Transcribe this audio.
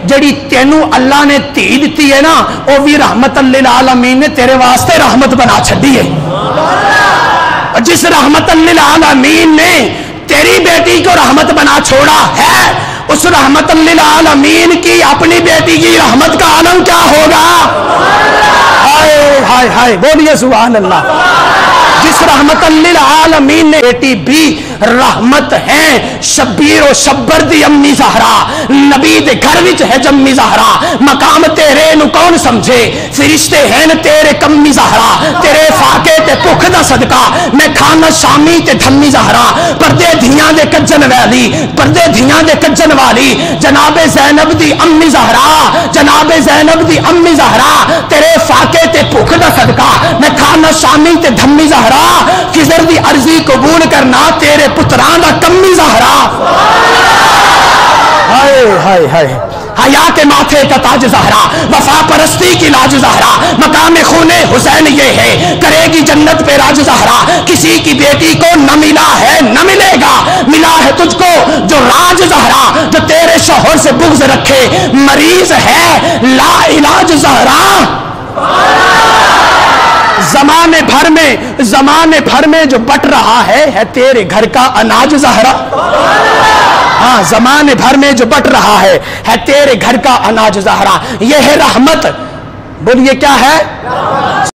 جڑی تینوں اللہ نے دھی دتی ہے نا وہ بھی رحمت للعالمین نے تیرے واسطے رحمت بنا چھڈی ہے. جس رحمت للعالمین نے تیری بیٹی کو رحمت بنا چھوڑا ہے اس رحمت للعالمین کی اپنی بیٹی کی رحمت کا عالم کیا ہوگا؟ ہائے ہائے ہائے بولیے سبحان اللہ. جس رحمت للعالمین نے بیٹی بھی رحمت ہیں. شبیر و شبر دی امی زہرا نبی دے گھر وچ ہے جمی زہرا. مقام تیرے نو کون سمجھے فرشتے ہیں تیرے کمی زہرا. تیرے فاقے تے بھوک دا صدقہ میں کھانا شامی تے دھمی زہرا. پردے دھیاں دے کجن والی پردے دھیاں دے کجن والی جناب زینب دی امی زہرا جناب زینب دی امی زہرا. تیرے فاقے تے بھوک دا صدقہ میں کھانا شامی تے دھمی زہرا. خضر دی عرضی قبول کرنا تیرے پتران دا کمی زہرا. ہائے ہائے ہائے حیا کے ماتھے کا تاج زہرا وفا پرستی کی لاج زہرا. مقام خون حسین یہ ہے کرے گی جنت پہ راج زہرا. کسی کی بیٹی کو نہ ملا ہے نہ ملے گا ملا ہے تجھ کو جو راج زہرا. جو تیرے شوہر سے بغض رکھے مریض ہے لا علاج زہرا. زمانے بھر میں جو بٹ رہا ہے تیرے گھر کا اناج زہرا. ہاں زمانے بھر میں جو بٹ رہا ہے تیرے گھر کا اناج زہرا. یہ ہے رحمت. بولیے کیا ہے؟